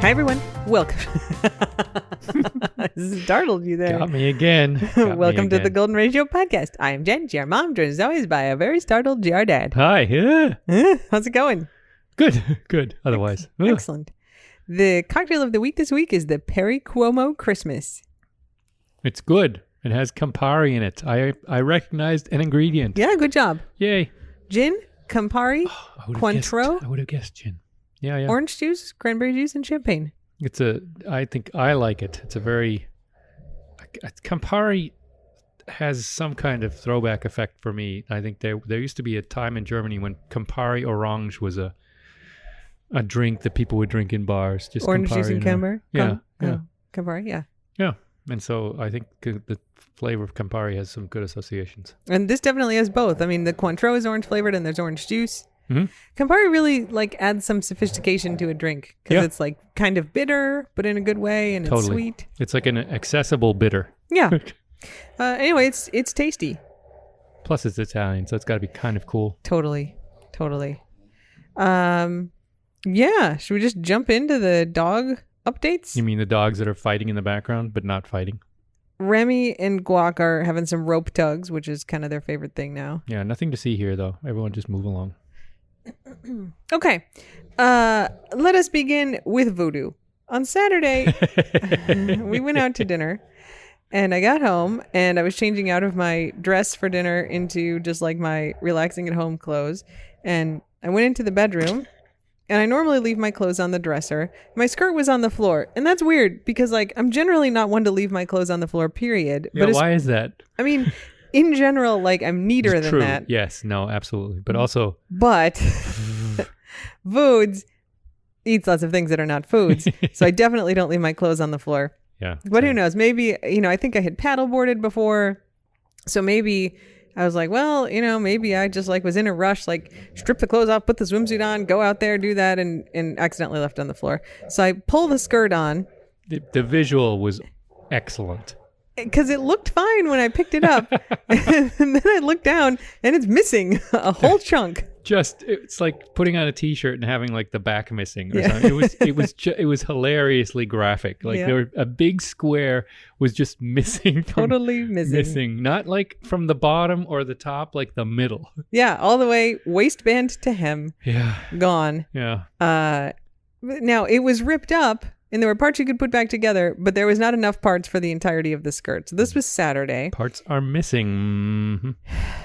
Hi, everyone. Welcome. Startled you there. Got me again. Welcome to the Golden Ratio podcast. I am Jen, GR mom, joined as always by a very startled GR dad. Hi. How's it going? Good. Otherwise. Excellent. The cocktail of the week this week is the Perry Cuomo Christmas. It's good. It has Campari in it. I recognized an ingredient. Yeah, good job. Yay. Gin, Campari, Cointreau. I would have guessed gin. Yeah. Orange juice, cranberry juice, and champagne. I think I like it. It's a very... Campari has some kind of throwback effect for me. I think there used to be a time in Germany when Campari Orange was a drink that people would drink in bars. Just Orange Campari juice and Campari? Yeah. Campari, yeah. Yeah. And so I think the flavor of Campari has some good associations. And this definitely has both. I mean, the Cointreau is orange flavored and there's orange juice. Mm-hmm. Campari really adds some sophistication to a drink because it's kind of bitter, but in a good way, and it's sweet. It's like an accessible bitter. Yeah. Anyway, it's tasty. Plus, it's Italian, so it's got to be kind of cool. Totally. Yeah. Should we just jump into the dog updates? You mean the dogs that are fighting in the background, but not fighting? Remy and Guac are having some rope tugs, which is kind of their favorite thing now. Yeah, nothing to see here, though. Everyone just move along. Okay. Let us begin with Voodoo. On Saturday, we went out to dinner, and I got home, and I was changing out of my dress for dinner into just like my relaxing at home clothes. And I went into the bedroom, and I normally leave my clothes on the dresser. My skirt was on the floor, and that's weird because I'm generally not one to leave my clothes on the floor, period. Yeah, why is that? I mean, in general, I'm neater than that. Yes, no, absolutely. But also... But Foods eats lots of things that are not foods. So I definitely don't leave my clothes on the floor. Yeah. But who knows? Maybe, I think I had paddleboarded before. So maybe I was like, well, maybe I just was in a rush, strip the clothes off, put the swimsuit on, go out there, do that, and accidentally left it on the floor. So I pull the skirt on. The visual was excellent. Because it looked fine when I picked it up. And then I looked down and it's missing a whole chunk. It's like putting on a t-shirt and having the back missing or something. It was hilariously graphic. A big square was just missing. Totally missing. Not from the bottom or the top, the middle. Yeah, all the way waistband to hem. Yeah. Gone. Yeah. Now it was ripped up. And there were parts you could put back together, but there was not enough parts for the entirety of the skirt. So this was Saturday. Parts are missing. Mm-hmm.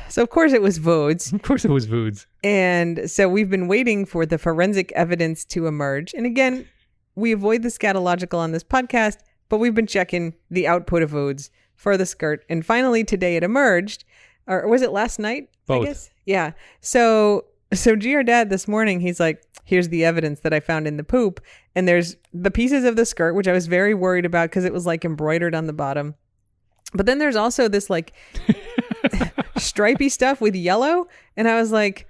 So of course it was Foods. Of course it was Foods. And so we've been waiting for the forensic evidence to emerge. And again, we avoid the scatological on this podcast, but we've been checking the output of Foods for the skirt. And finally today it emerged. Or was it last night? Both. I guess. Yeah. So GR Dad this morning, he's like, here's the evidence that I found in the poop. And there's the pieces of the skirt, which I was very worried about because it was embroidered on the bottom. But then there's also this stripy stuff with yellow. And I was like,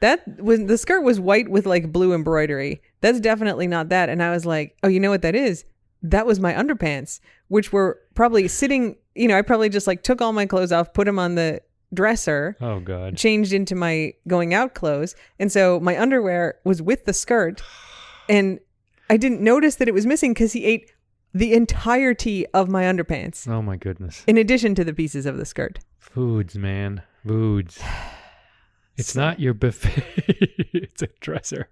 the skirt was white with blue embroidery. That's definitely not that. And I was like, oh, you know what that is? That was my underpants, which were probably sitting, I probably just took all my clothes off, put them on the dresser. Oh God. Changed into my going out clothes. And so my underwear was with the skirt. And I didn't notice that it was missing because he ate the entirety of my underpants. Oh my goodness. In addition to the pieces of the skirt. Foods, man. Foods. It's not your buffet. It's a dresser.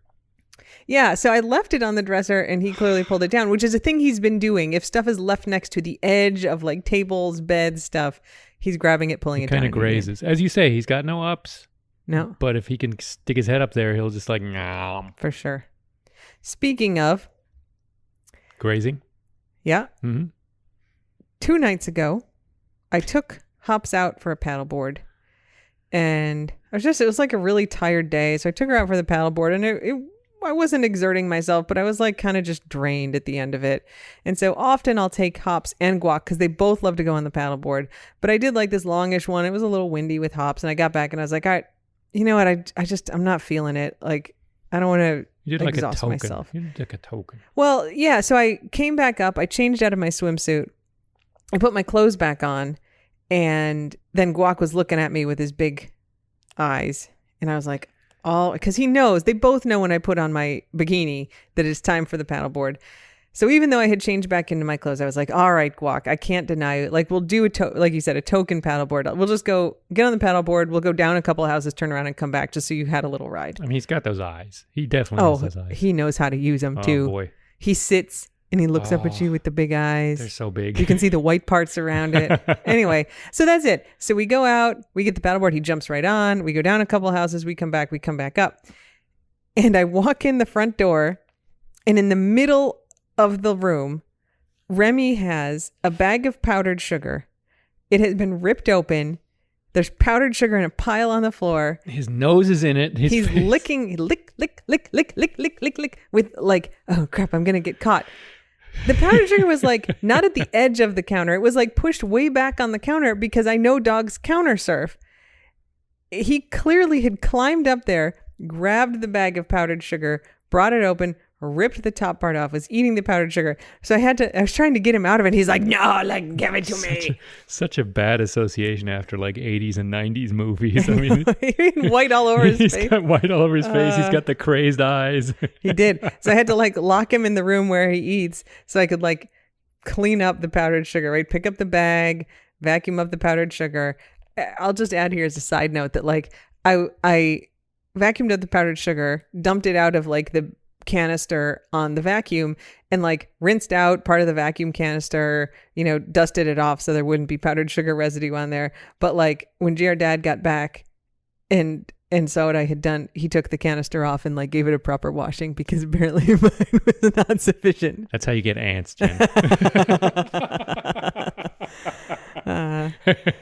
Yeah, so I left it on the dresser and he clearly pulled it down, which is a thing he's been doing. If stuff is left next to the edge of tables, beds, stuff, he's grabbing it, pulling it down. Kind of grazes. As you say, he's got no ups. No. But if he can stick his head up there, he'll just nom. For sure. Speaking of grazing. Yeah. Mm-hmm. 2 nights ago, I took Hops out for a paddleboard. And it was a really tired day. So I took her out for the paddleboard and I wasn't exerting myself, but I was kind of just drained at the end of it. And so often I'll take Hops and Guac because they both love to go on the paddleboard. But I did this longish one. It was a little windy with Hops. And I got back and I was like, all right, you know what? I'm not feeling it. I don't want to exhaust myself. You did a token. Well, yeah. So I came back up. I changed out of my swimsuit. I put my clothes back on. And then Guac was looking at me with his big eyes. And I was like, because he knows, they both know when I put on my bikini that it's time for the paddleboard. So even though I had changed back into my clothes, I was like, all right, Guac, I can't deny it. Like, we'll do like you said, a token paddleboard. We'll just go get on the paddleboard. We'll go down a couple of houses, turn around and come back just so you had a little ride. I mean, he's got those eyes. He definitely has those eyes. He knows how to use them too. Oh, boy. He sits and he looks up at you with the big eyes. They're so big. You can see the white parts around it. Anyway, so that's it. So we go out, we get the paddleboard. He jumps right on. We go down a couple of houses. We come back up. And I walk in the front door, and in the middle of the room, Remy has a bag of powdered sugar. It has been ripped open. There's powdered sugar in a pile on the floor. His nose is in it. He's licking, lick, with like, oh crap, I'm going to get caught. The powdered sugar was like not at the edge of the counter. It was like pushed way back on the counter because I know dogs counter surf. He clearly had climbed up there, grabbed the bag of powdered sugar, brought it open, ripped the top part off, was eating the powdered sugar. So I was trying to get him out of it. He's like, no, like, give it to me. Such a bad association after like 80s and 90s movies. I mean, white all over his face. He's got white all over his face. He's got the crazed eyes. He did. So I had to like lock him in the room where he eats so I could like clean up the powdered sugar, right? Pick up the bag, vacuum up the powdered sugar. I'll just add here as a side note that like I vacuumed up the powdered sugar, dumped it out of like the canister on the vacuum and like rinsed out part of the vacuum canister, dusted it off so there wouldn't be powdered sugar residue on there. But like when GR dad got back and saw what I had done, he took the canister off and like gave it a proper washing because apparently mine was not sufficient. That's how you get ants, Jen.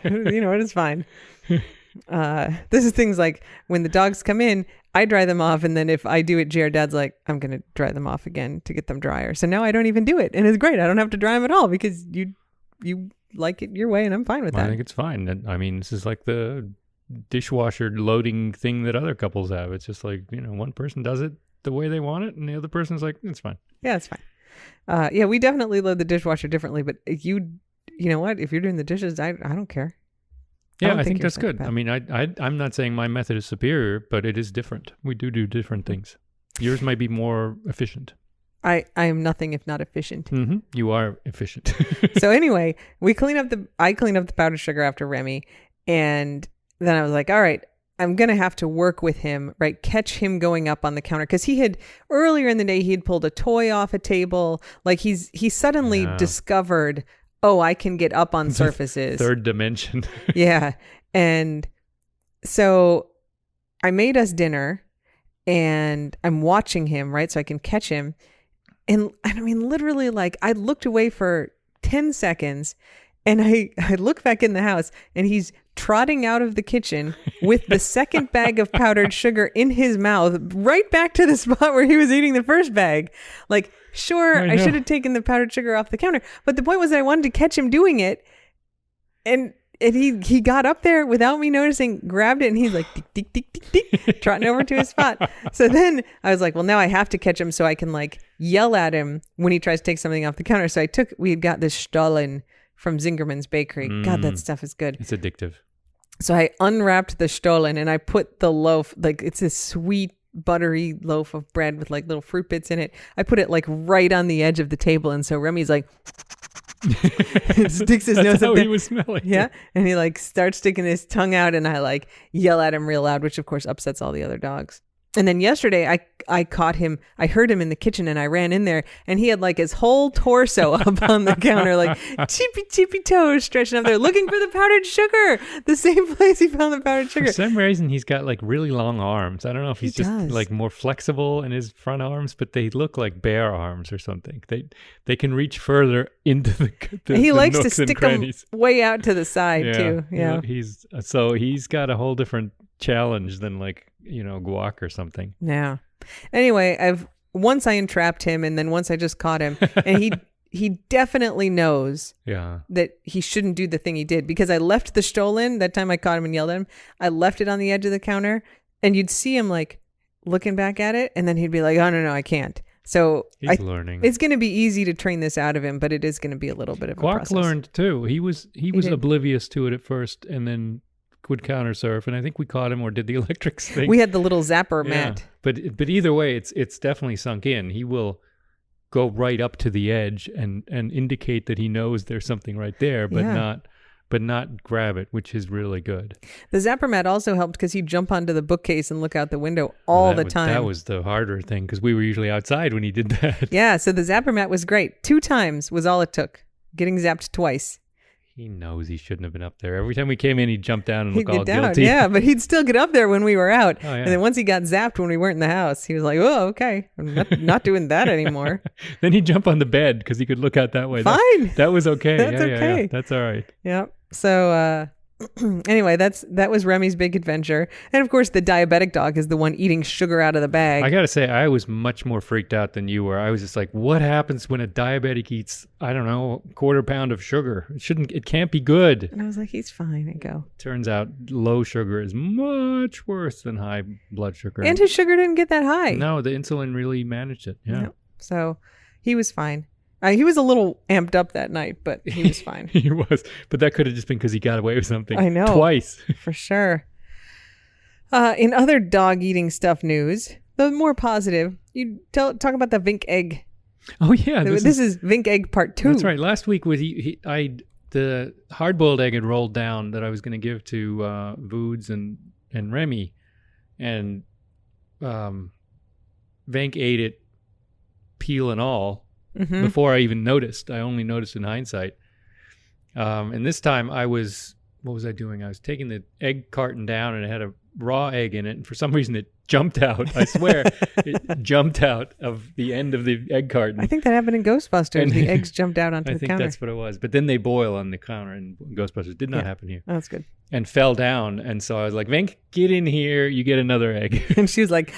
It's fine. This is things like when the dogs come in, I dry them off, and then if I do it, GR dad's like, I'm gonna dry them off again to get them drier. So now I don't even do it, and it's great. I don't have to dry them at all because you like it your way, and I'm fine with that. I think it's fine. I mean, this is like the dishwasher loading thing that other couples have. It's just like, one person does it the way they want it, and the other person's like, it's fine. Yeah, it's fine. Yeah, we definitely load the dishwasher differently, but you know what? If you're doing the dishes, I don't care. Yeah, I think that's good. I mean, I'm not saying my method is superior, but it is different. We do different things. Yours might be more efficient. I am nothing if not efficient. Mm-hmm. You are efficient. So anyway, I clean up the powdered sugar after Remy, and then I was like, all right, I'm going to have to work with him, right? Catch him going up on the counter. Because he had, earlier in the day, he had pulled a toy off a table. Like he suddenly discovered, oh, I can get up on surfaces. Third dimension. Yeah. And so I made us dinner and I'm watching him, right? So I can catch him. And I mean, literally, like, I looked away for 10 seconds and I look back in the house and he's trotting out of the kitchen with the second bag of powdered sugar in his mouth, right back to the spot where he was eating the first bag. Like, sure, I should have taken the powdered sugar off the counter. But the point was that I wanted to catch him doing it. And he got up there without me noticing, grabbed it, and he's like, tick, tick, tick, tick, tick, trotting over to his spot. So then I was like, well, now I have to catch him so I can like yell at him when he tries to take something off the counter. So we had got this Stollen from Zingerman's Bakery. God, that stuff is good. It's addictive. So I unwrapped the Stollen and I put the loaf, like it's this sweet, buttery loaf of bread with like little fruit bits in it. I put it like right on the edge of the table. And so Remy's like, sticks his nose up there. He was smelling. Yeah. And he like starts sticking his tongue out and I like yell at him real loud, which of course upsets all the other dogs. And then yesterday I caught him, I heard him in the kitchen and I ran in there and he had like his whole torso up on the counter, like tippy toes stretching up there looking for the powdered sugar, the same place he found the powdered sugar. For some reason, he's got like really long arms. I don't know if he's just like more flexible in his front arms, but they look like bear arms or something. They can reach further into the he the likes to nooks and stick them crannies. way out to the side too. Yeah. He's got a whole different challenge than like, guac or something. Yeah. Anyway, once I entrapped him and then once I just caught him and he definitely knows that he shouldn't do the thing he did because I left the Stollen that time I caught him and yelled at him. I left it on the edge of the counter and you'd see him like looking back at it and then he'd be like, oh no, I can't. So he's learning. It's going to be easy to train this out of him, but it is going to be a little bit of a process. Guac learned too. He was oblivious to it at first and then would counter surf, and I think we caught him or did the electrics thing. We had the little zapper mat. But either way, it's definitely sunk in. He will go right up to the edge and indicate that he knows there's something right there, but not grab it, which is really good. The Zapper mat also helped because he'd jump onto the bookcase and look out the window all the time. That was the harder thing because we were usually outside when he did that. Yeah, so the Zapper mat was great. 2 times was all it took. Getting zapped twice. He knows he shouldn't have been up there. Every time we came in, he'd jump down and look all down, guilty. Yeah, but he'd still get up there when we were out. Oh, yeah. And then once he got zapped when we weren't in the house, he was like, oh, okay. I'm not doing that anymore. Then he'd jump on the bed because he could look out that way. Fine. That was okay. That's okay. Yeah. That's all right. Yeah. So anyway, that was Remy's big adventure. And of course, the diabetic dog is the one eating sugar out of the bag. I got to say, I was much more freaked out than you were. I was just like, what happens when a diabetic eats, I don't know, a quarter pound of sugar? It can't be good. And I was like, he's fine. I go. Turns out low sugar is much worse than high blood sugar. And his sugar didn't get that high. No, the insulin really managed it. Yeah. No. So he was fine. He was a little amped up that night, but he was fine. He was. But that could have just been because he got away with something. I know. Twice. For sure. In other dog eating stuff news, the more positive, you talk about the Vink egg. Oh, yeah. This is Vink egg part 2. That's right. Last week, the hard-boiled egg had rolled down that I was going to give to Voods and Remy. And Vink ate it, peel and all. Mm-hmm. Before I even noticed. I only noticed in hindsight. And this time what was I doing? I was taking the egg carton down and it had a raw egg in it. And for some reason it jumped out. I swear it jumped out of the end of the egg carton. I think that happened in Ghostbusters. And the eggs jumped out onto the counter. I think that's what it was. But then they boil on the counter in Ghostbusters. Did not happen here. Oh, that's good. And fell down. And so I was like, Vink, get in here. You get another egg. And she was like...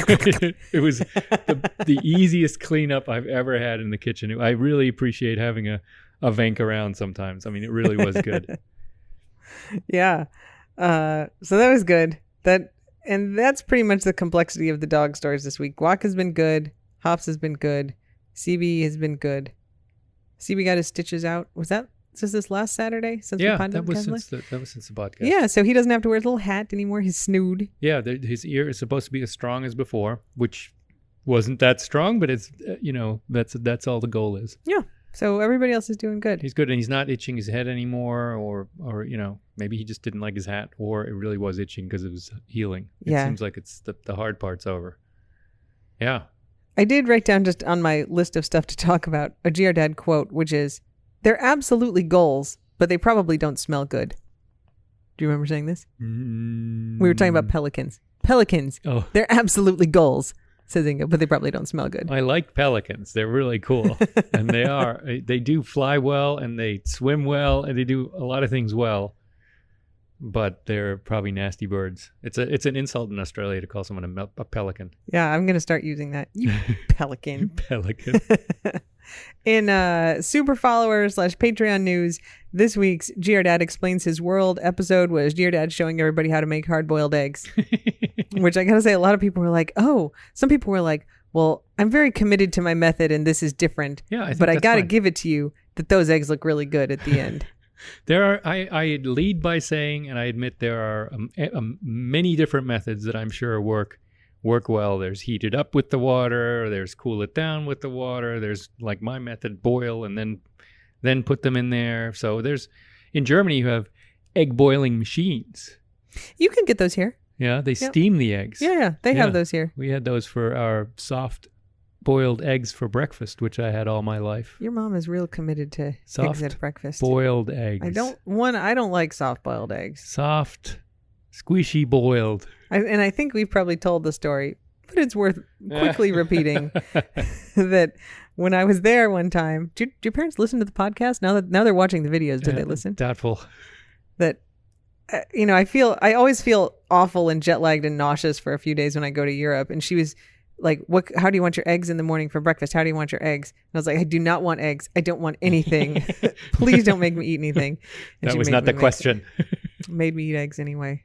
It was the easiest cleanup I've ever had in the kitchen. I really appreciate having a Vink around sometimes. I mean, it really was good. Yeah. So that was good. That's pretty much the complexity of the dog stories this week. Guac has been good. Hops has been good. CB has been good. CB got his stitches out. Was that since this last Saturday? That was since the podcast. Yeah, so he doesn't have to wear his little hat anymore, his snood. Yeah, his ear is supposed to be as strong as before, which wasn't that strong, but it's that's all the goal is. Yeah. So everybody else is doing good. He's good, and he's not itching his head anymore, or maybe he just didn't like his hat, or it really was itching because it was healing. It seems like it's the hard part's over. Yeah. I did write down just on my list of stuff to talk about a GR Dad quote, which is, "They're absolutely gulls, but they probably don't smell good." Do you remember saying this? We were talking about pelicans. Pelicans. Oh. They're absolutely gulls, says Inga, but they probably don't smell good. I like pelicans. They're really cool. And they do fly well, and they swim well, and they do a lot of things well. But they're probably nasty birds. It's an insult in Australia to call someone a pelican. Yeah, I'm going to start using that. You pelican. You pelican. In super followers / Patreon news, this week's GR Dad Explains His World episode was GR Dad showing everybody how to make hard-boiled eggs. Which I gotta say, a lot of people were like, oh, some people were like, well, I'm very committed to my method and this is different. Yeah, but I gotta give it to you that those eggs look really good at the end. I lead by saying, and I admit there are many different methods that I'm sure work well. There's heat it up with the water, there's cool it down with the water, there's like my method, boil and then put them in there. So in Germany you have egg boiling machines. You can get those here. Yeah, they steam the eggs. Yeah, they have those here. We had those for our soft boiled eggs for breakfast, which I had all my life. Your mom is real committed to soft eggs at breakfast. Boiled eggs. I don't like soft boiled eggs. Soft, squishy boiled. And I think we've probably told the story, but it's worth quickly repeating that when I was there one time, did your parents listen to the podcast? Now they're watching the videos. Did they listen? Doubtful. That I always feel awful and jet lagged and nauseous for a few days when I go to Europe. And she was like, how do you want your eggs in the morning for breakfast? How do you want your eggs? And I was like, I do not want eggs. I don't want anything. Please don't make me eat anything. And that was not the question. Made me eat eggs anyway.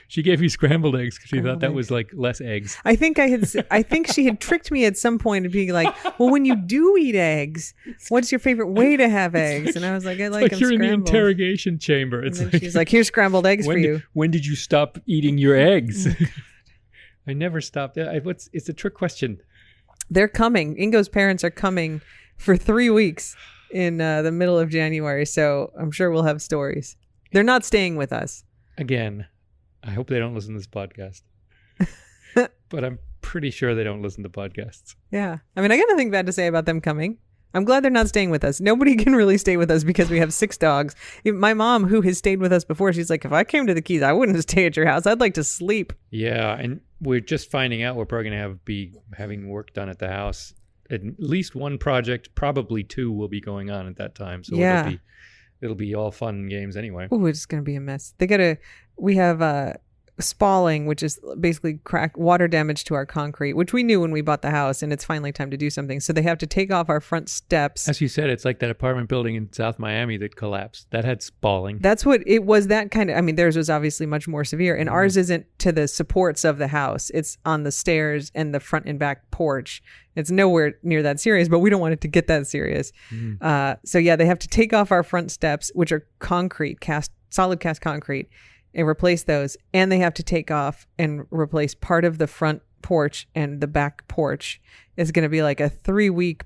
She gave you scrambled eggs because she thought that was like less eggs. I think she had tricked me at some point of being like, well, when you do eat eggs, what's your favorite way to have eggs? And I was like, I like them you're scrambled. In the interrogation chamber. It's and then she's like, here's scrambled eggs for you. When did you stop eating your eggs? I never stopped. It's a trick question. They're coming. Ingo's parents are coming for 3 weeks in the middle of January. So I'm sure we'll have stories. They're not staying with us. Again, I hope they don't listen to this podcast. But I'm pretty sure they don't listen to podcasts. Yeah. I mean, I got nothing bad to say about them coming. I'm glad they're not staying with us. Nobody can really stay with us because we have 6 dogs. My mom, who has stayed with us before, she's like, if I came to the Keys, I wouldn't stay at your house. I'd like to sleep. Yeah, and we're just finding out we're probably going to be having work done at the house. At least one project, probably 2 will be going on at that time. So yeah. it'll be all fun and games anyway. Oh, it's going to be a mess. We have spalling, which is basically water damage to our concrete, which we knew when we bought the house, and it's finally time to do something. So they have to take off our front steps. As you said, it's like that apartment building in South Miami that collapsed. That had spalling. That's what it was. That kind of, I mean, theirs was obviously much more severe, and ours isn't to the supports of the house. It's on the stairs and the front and back porch. It's nowhere near that serious, but we don't want it to get that serious. So yeah, they have to take off our front steps, which are solid cast concrete, and replace those. And they have to take off and replace part of the front porch, and the back porch is going to be like a 3-week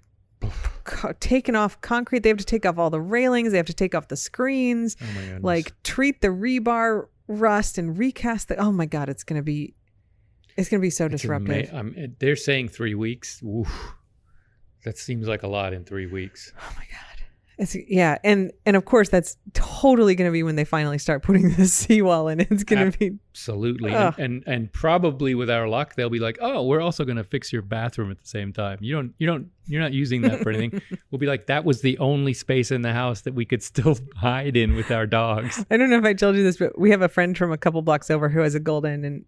taking off concrete. They have to take off all the railings. They have to take off the screens, like treat the rebar rust and recast oh my God, it's going to be so disruptive. They're saying 3 weeks. Oof. That seems like a lot in 3 weeks. Oh my God. And of course that's totally going to be when they finally start putting the seawall in. It's going to be absolutely, and probably with our luck, they'll be like, "Oh, we're also going to fix your bathroom at the same time. You're not using that for anything." We'll be like, "That was the only space in the house that we could still hide in with our dogs." I don't know if I told you this, but we have a friend from a couple blocks over who has a golden, and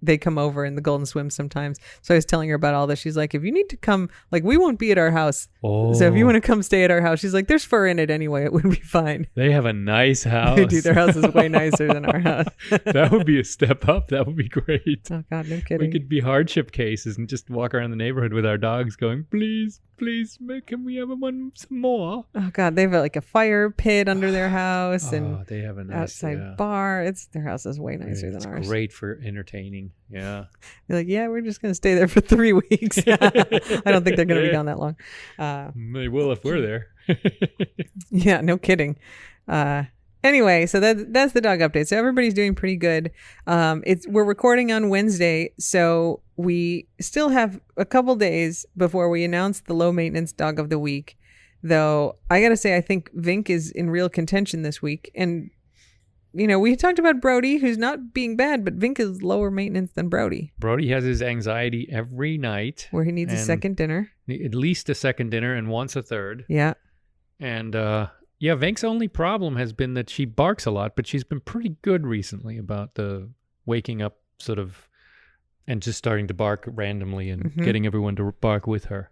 they come over and the golden swims sometimes. So I was telling her about all this. She's like, if you need to come, like, we won't be at our house. Oh. So if you want to come stay at our house, she's like, there's fur in it anyway. It would be fine. They have a nice house. They do. Their house is way nicer than our house. That would be a step up. That would be great. Oh God, no kidding. We could be hardship cases and just walk around the neighborhood with our dogs going, please, can we have some more? Oh God, they have like a fire pit under their house, and they have a nice outside bar. Their house is way nicer than ours. It's great for entertaining. Yeah. They're like, yeah, we're just going to stay there for 3 weeks. I don't think they're going to be gone that long. They will if we're there. Yeah, no kidding. Anyway, so that's the dog update. So everybody's doing pretty good. We're recording on Wednesday, so we still have a couple days before we announce the low maintenance dog of the week. Though I got to say, I think Vink is in real contention this week. And, we talked about Brody, who's not being bad, but Vink is lower maintenance than Brody. Brody has his anxiety every night. Where he needs a second dinner. At least a second dinner and once a third. Yeah. And, Vink's only problem has been that she barks a lot, but she's been pretty good recently about the waking up sort of and just starting to bark randomly and getting everyone to bark with her.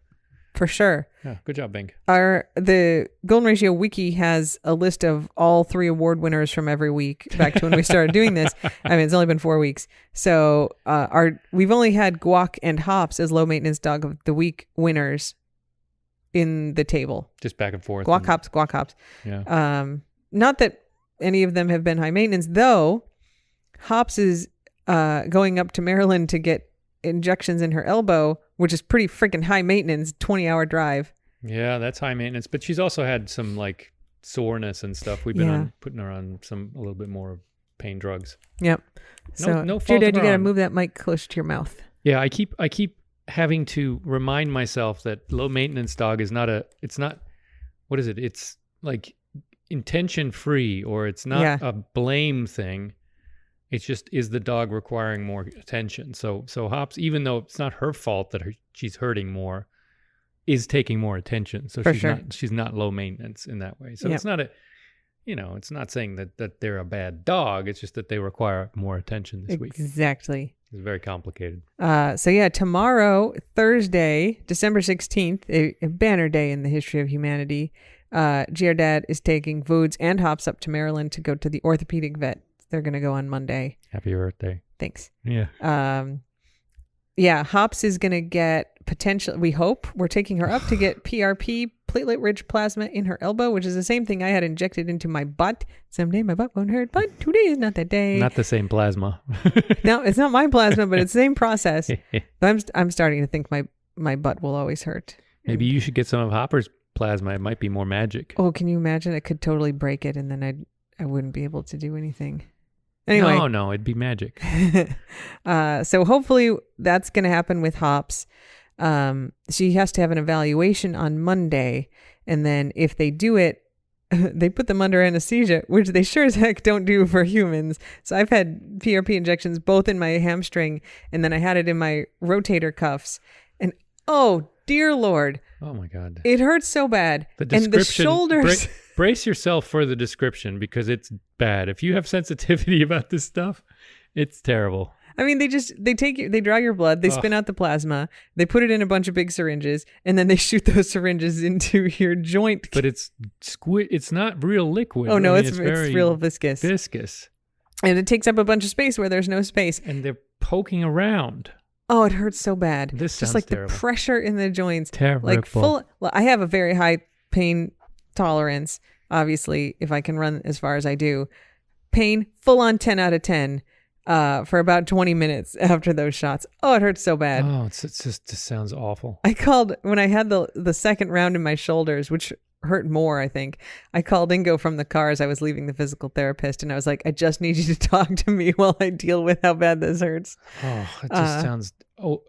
For sure. Yeah, good job, Vink. The Golden Ratio Wiki has a list of all 3 award winners from every week back to when we started doing this. I mean, it's only been 4 weeks. So we've only had Guac and Hops as low maintenance dog of the week winners in the table. Just back and forth. Guac Hops. Yeah. Not that any of them have been high maintenance, though. Hops is going up to Maryland to get injections in her elbow, which is pretty freaking high maintenance, 20-hour drive. Yeah, that's high maintenance. But she's also had some like soreness and stuff. We've been putting her on a little bit more pain drugs. Yep. No fault Dad, you got to move that mic closer to your mouth. Yeah, I keep having to remind myself that low maintenance dog is not what is it? It's like intention free, or it's not a blame thing. It's just, is the dog requiring more attention? So Hops, even though it's not her fault that she's hurting more, is taking more attention. So she's not low maintenance in that way. So it's not it's not saying that they're a bad dog. It's just that they require more attention this week. Exactly. It's very complicated. Tomorrow, Thursday, December 16th, a banner day in the history of humanity, GR Dad is taking Voods and Hops up to Maryland to go to the orthopedic vet. They're going to go on Monday. Happy birthday. Thanks. Yeah. Hops is going to get we hope, we're taking her up to get PRP, platelet-rich plasma in her elbow, which is the same thing I had injected into my butt. Someday my butt won't hurt, but today is not that day. Not the same plasma. No, it's not my plasma, but it's the same process. But I'm starting to think my butt will always hurt. Maybe you should get some of Hopper's plasma. It might be more magic. Oh, can you imagine? It could totally break it, and then I wouldn't be able to do anything. Anyway. No, it'd be magic. So hopefully that's going to happen with Hops. She has to have an evaluation on Monday, and then if they do it, they put them under anesthesia, which they sure as heck don't do for humans. So I've had PRP injections both in my hamstring, and then I had it in my rotator cuffs, and oh dear Lord. Oh my God. It hurts so bad. The description, and the shoulders. Brace yourself for the description because it's bad. If you have sensitivity about this stuff, it's terrible. I mean, they draw your blood, they spin out the plasma, they put it in a bunch of big syringes, and then they shoot those syringes into your joint. But it's not real liquid. Oh no, I mean, it's real viscous. Viscous. And it takes up a bunch of space where there's no space. And they're poking around. Oh, it hurts so bad. This just sounds like terrible. The pressure in the joints. Terrible. Like well, I have a very high pain tolerance, obviously, if I can run as far as I do. Pain, full on 10 out of 10 for about 20 minutes after those shots. Oh, it hurts so bad. Oh, it just sounds awful. I called, when I had the second round in my shoulders, which hurt more, I think. I called Ingo from the car as I was leaving the physical therapist, and I was like, I just need you to talk to me while I deal with how bad this hurts. Oh, it just sounds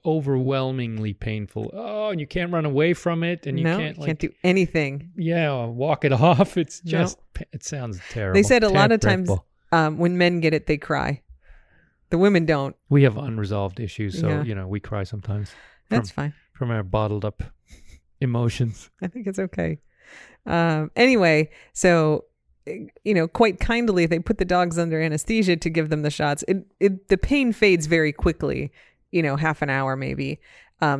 overwhelmingly painful. Oh, and you can't run away from it, and you can't do anything. Yeah, walk it off. It's just, it sounds terrible. They said a lot of times when men get it, they cry. The women don't. We have unresolved issues, so, we cry sometimes. That's fine. From our bottled up emotions. I think it's okay. Anyway, so, quite kindly, they put the dogs under anesthesia to give them the shots. The pain fades very quickly, half an hour maybe.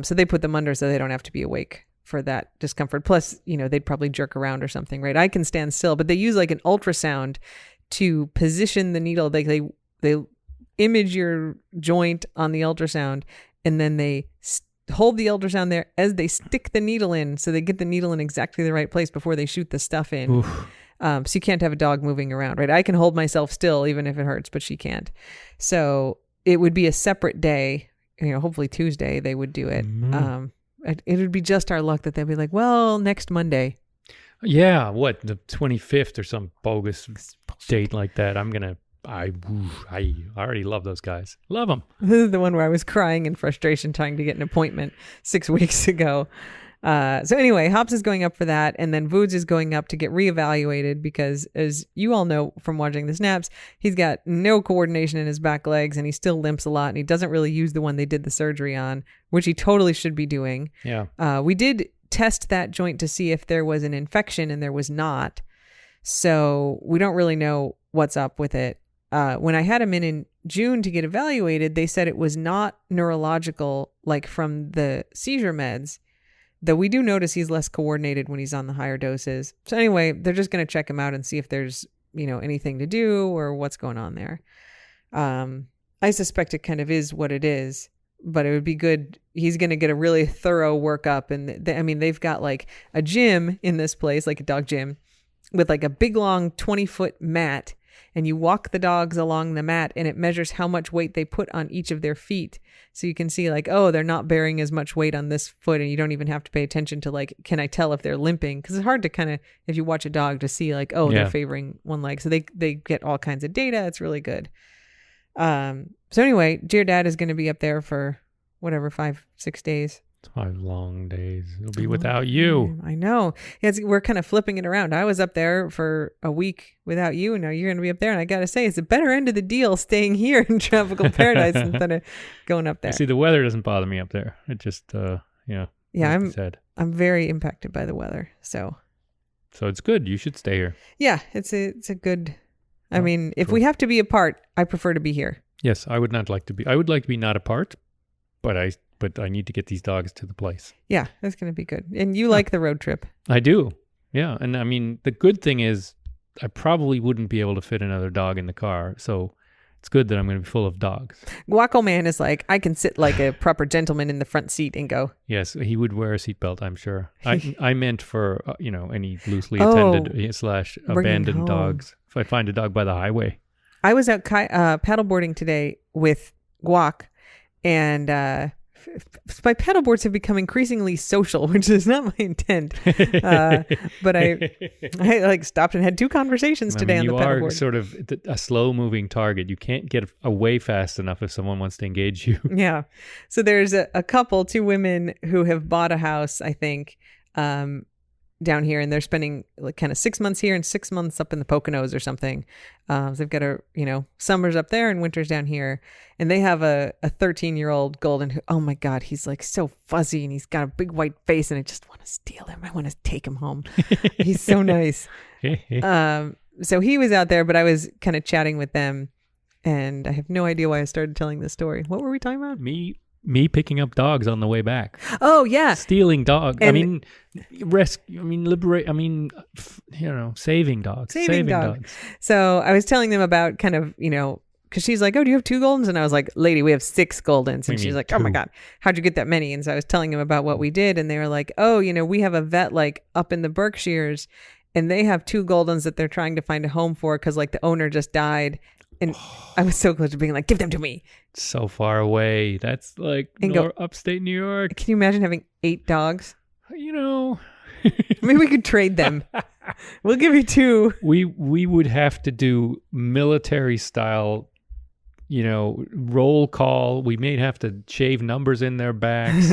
So they put them under so they don't have to be awake for that discomfort. Plus, they'd probably jerk around or something, right? I can stand still, but they use like an ultrasound to position the needle. They image your joint on the ultrasound, and then they hold the ultrasound there as they stick the needle in, so they get the needle in exactly the right place before they shoot the stuff in. So you can't have a dog moving around, right? I can hold myself still even if it hurts, but she can't. So it would be a separate day. Hopefully Tuesday they would do it. It would be just our luck that they'd be like, well, next Monday. Yeah, what, the 25th or some bogus date like that. I already love those guys. Love them. This is the one where I was crying in frustration trying to get an appointment 6 weeks ago. So anyway, Hops is going up for that, and then Voods is going up to get reevaluated because, as you all know from watching the snaps, he's got no coordination in his back legs, and he still limps a lot, and he doesn't really use the one they did the surgery on, which he totally should be doing. Yeah. We did test that joint to see if there was an infection, and there was not. So we don't really know what's up with it. When I had him in June to get evaluated, they said it was not neurological, like from the seizure meds, though we do notice he's less coordinated when he's on the higher doses. So anyway, they're just going to check him out and see if there's, anything to do or what's going on there. I suspect it kind of is what it is, but it would be good. He's going to get a really thorough workup. And they've got like a gym in this place, like a dog gym with like a big long 20-foot mat. And you walk the dogs along the mat, and it measures how much weight they put on each of their feet. So you can see like, oh, they're not bearing as much weight on this foot, and you don't even have to pay attention to like, can I tell if they're limping? Because it's hard to kind of, if you watch a dog, to see like, oh, they're favoring one leg. So they get all kinds of data. It's really good. So anyway, Dear Dad is going to be up there for whatever, 5-6 days. 5 long days. It'll be without you. I know. We're kind of flipping it around. I was up there for a week without you, and now you're going to be up there. And I got to say, it's a better end of the deal staying here in Tropical Paradise instead of going up there. See, the weather doesn't bother me up there. It just, Yeah, I'm very impacted by the weather. So it's good. You should stay here. Yeah, it's a good. I mean, if we have to be apart, I prefer to be here. Yes, I would not like to be. I would like to be not apart, but I need to get these dogs to the place. Yeah, that's going to be good. And you like the road trip. I do. Yeah. And I mean, the good thing is I probably wouldn't be able to fit another dog in the car. So it's good that I'm going to be full of dogs. Guaco Man is like, I can sit like a proper gentleman in the front seat and go. Yes, he would wear a seatbelt, I'm sure. I meant for, any loosely attended / abandoned dogs. If I find a dog by the highway. I was out paddleboarding today with Guac, and my paddleboards have become increasingly social, which is not my intent. But I like stopped and had 2 conversations today on the paddleboard. You are sort of a slow moving target. You can't get away fast enough if someone wants to engage you. Yeah. So there's a couple, 2 women who have bought a house, I think, down here, and they're spending like kind of 6 months here and 6 months up in the Poconos or something. So they've got summers up there and winters down here, and they have a 13-year-old golden who, oh my God, he's like so fuzzy and he's got a big white face, and I just want to steal him. I want to take him home. He's so nice. So he was out there, but I was kind of chatting with them, and I have no idea why I started telling this story. What were we talking about? Me picking up dogs on the way back. Oh yeah, stealing dogs. Saving dogs. Saving dogs. So I was telling them about kind of, because she's like, oh, do you have 2 Goldens? And I was like, lady, we have 6 Goldens. And she's like, 2? Oh my God, how'd you get that many? And so I was telling them about what we did, and they were like, oh, we have a vet like up in the Berkshires, and they have 2 Goldens that they're trying to find a home for because like the owner just died. And I was so close to being like, give them to me. So far away. That's like upstate New York. Can you imagine having 8 dogs? Maybe we could trade them. We'll give you 2. We would have to do military style, roll call. We may have to shave numbers in their backs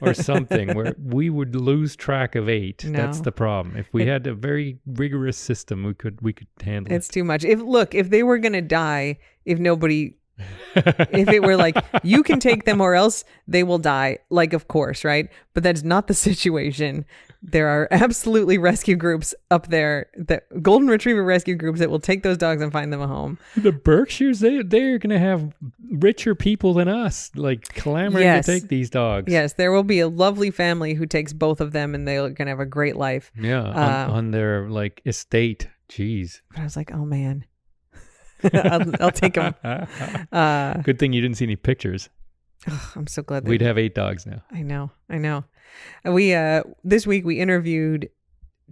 or something where we would lose track of 8. No. That's the problem. If we had a very rigorous system, we could handle it. It's too much. If they were going to die, if it were like, you can take them or else they will die, like, of course, right? But that's not the situation. There are absolutely rescue groups up there, that golden retriever rescue groups that will take those dogs and find them a home. The Berkshires, they're going to have richer people than us, like clamoring to take these dogs. Yes, there will be a lovely family who takes both of them, and they're going to have a great life. Yeah, on their like estate. Jeez. But I was like, oh man. I'll take them. Good thing you didn't see any pictures. Oh, I'm so glad we'd have 8 dogs now. I know. We this week we interviewed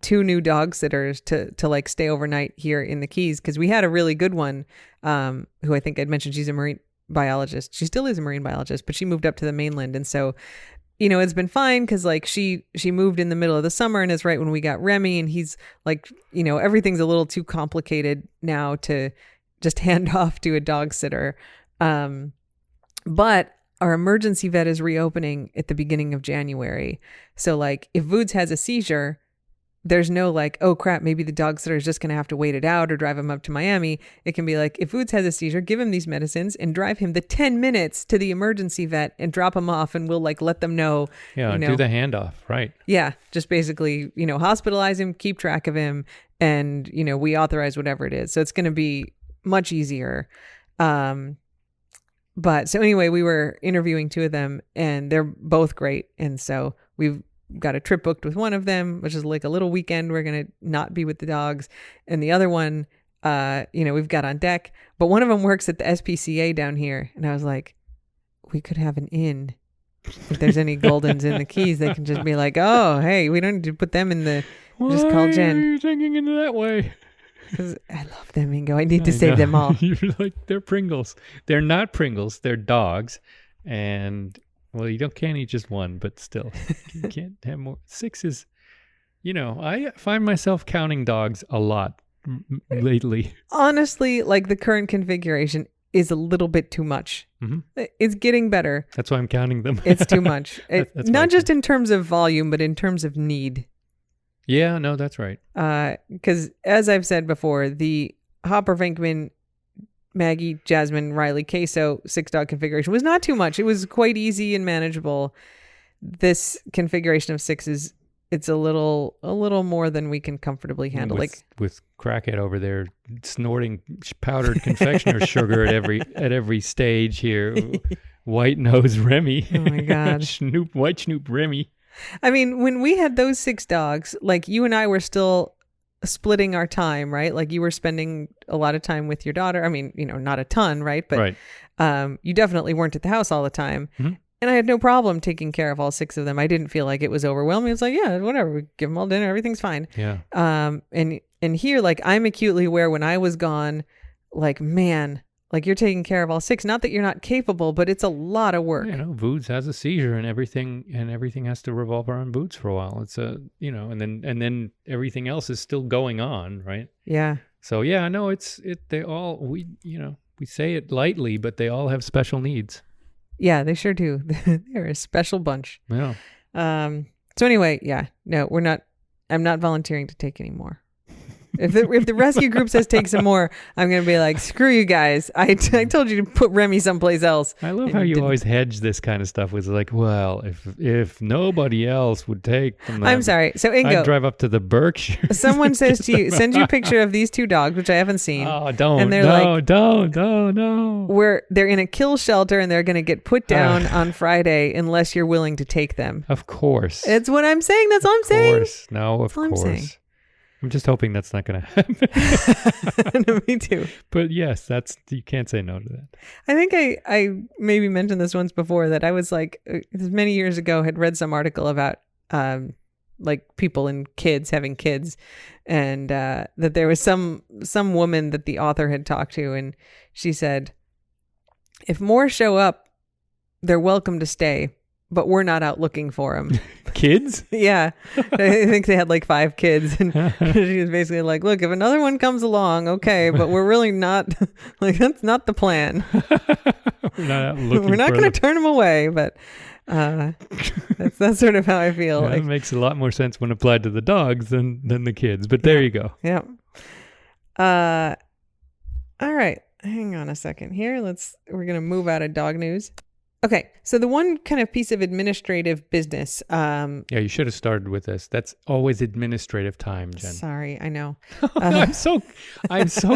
2 new dog sitters to like stay overnight here in the Keys, because we had a really good one who I think I'd mentioned. She's a marine biologist. She still is a marine biologist, but she moved up to the mainland, and so it's been fine because like she moved in the middle of the summer, and it's right when we got Remy, and he's like everything's a little too complicated now to just hand off to a dog sitter. But our emergency vet is reopening at the beginning of January. So like if Voods has a seizure, there's no like, oh crap, maybe the dog sitter is just going to have to wait it out or drive him up to Miami. It can be like, if Voods has a seizure, give him these medicines and drive him the 10 minutes to the emergency vet and drop him off, and we'll like let them know. Yeah, do the handoff, right? Yeah, just basically, hospitalize him, keep track of him, and, we authorize whatever it is. So it's going to be much easier. But so anyway, we were interviewing 2 of them, and they're both great. And so we've got a trip booked with one of them, which is like a little weekend. We're going to not be with the dogs. And the other one, we've got on deck, but one of them works at the SPCA down here. And I was like, we could have an inn. If there's any Goldens in the Keys, they can just be like, oh, hey, we don't need to put them in the, just call Jen. Why are you thinking into that way? Because I love them, Ingo. I need to save them all. You're like, they're Pringles. They're not Pringles. They're dogs. And, well, can't eat just one, but still. You can't have more. 6 is, I find myself counting dogs a lot lately. Honestly, like the current configuration is a little bit too much. Mm-hmm. It's getting better. That's why I'm counting them. It's too much. That's not just in terms of volume, but in terms of need. Yeah, no, that's right. Because as I've said before, the Hopper, Venkman, Maggie, Jasmine, Riley, Queso 6-dog configuration was not too much. It was quite easy and manageable. This configuration of 6 it's a little more than we can comfortably handle. With Crackhead over there snorting powdered confectioner's sugar at every stage here. White nose Remy. Oh my God. White Snoop Remy. I mean, when we had those 6 dogs, like you and I were still splitting our time, right? Like you were spending a lot of time with your daughter. I mean, not a ton, right? But right. You definitely weren't at the house all the time. Mm-hmm. And I had no problem taking care of all 6 of them. I didn't feel like it was overwhelming. It was like, yeah, whatever. We give them all dinner. Everything's fine. Yeah. And here, like I'm acutely aware when I was gone, like, man, Like you're taking care of all six. Not that you're not capable, but it's a lot of work. You know, Boots has a seizure and everything has to revolve around Boots for a while. It's and then everything else is still going on, right? Yeah. So yeah, no, we say it lightly, but they all have special needs. Yeah, they sure do. They're a special bunch. Yeah. So anyway, yeah, no, I'm not volunteering to take any more. If the rescue group says take some more, I'm going to be like, screw you guys. I told you to put Remy someplace else. I love how you always hedge this kind of stuff with like, well, if nobody else would take them, I'm sorry. So Ingo, I'd drive up to the Berkshire. Someone says to you, send you a picture of these two dogs, which I haven't seen. Oh, don't. And they're no. They're in a kill shelter and they're going to get put down on Friday unless you're willing to take them. Of course. It's what I'm saying. That's all I'm saying. Of course. No, of course. I'm just hoping that's not going to happen. No, me too. But yes, you can't say no to that. I think I maybe mentioned this once before that I was like, many years ago, had read some article about like people and kids having kids, and that there was some woman that the author had talked to, and she said, if more show up, they're welcome to stay, but we're not out looking for them. Kids? Yeah. I think they had like 5 kids. And she was basically like, look, if another one comes along, okay, but we're really not, like, that's not the plan. We're not out looking We're not going to turn them away, but that's sort of how I feel. Yeah, it makes a lot more sense when applied to the dogs than the kids, but there you go. Yeah. All right. Hang on a second here. We're going to move out of dog news. Okay, so the one kind of piece of administrative business. Yeah, you should have started with this. That's always administrative time, Jen. Sorry, I know. I'm so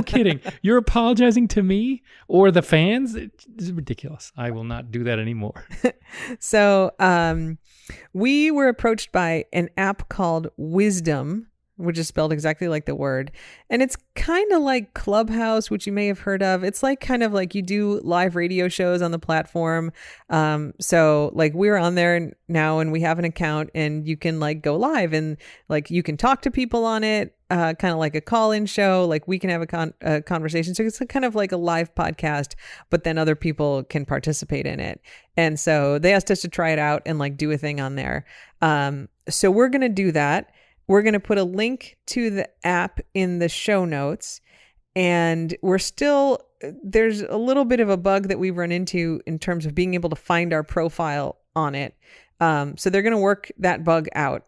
kidding. You're apologizing to me or the fans? It's ridiculous. I will not do that anymore. So we were approached by an app called Wisdom, which is spelled exactly like the word. And it's kind of like Clubhouse, which you may have heard of. It's like kind of like you do live radio shows on the platform. So like we're on there now and we have an account and you can like go live and like you can talk to people on it, kind of like a call-in show. Like we can have a conversation. So it's kind of like a live podcast, but then other people can participate in it. And so they asked us to try it out and like do a thing on there. So we're going to do that. We're going to put a link to the app in the show notes, and there's a little bit of a bug that we've run into in terms of being able to find our profile on it. So they're going to work that bug out.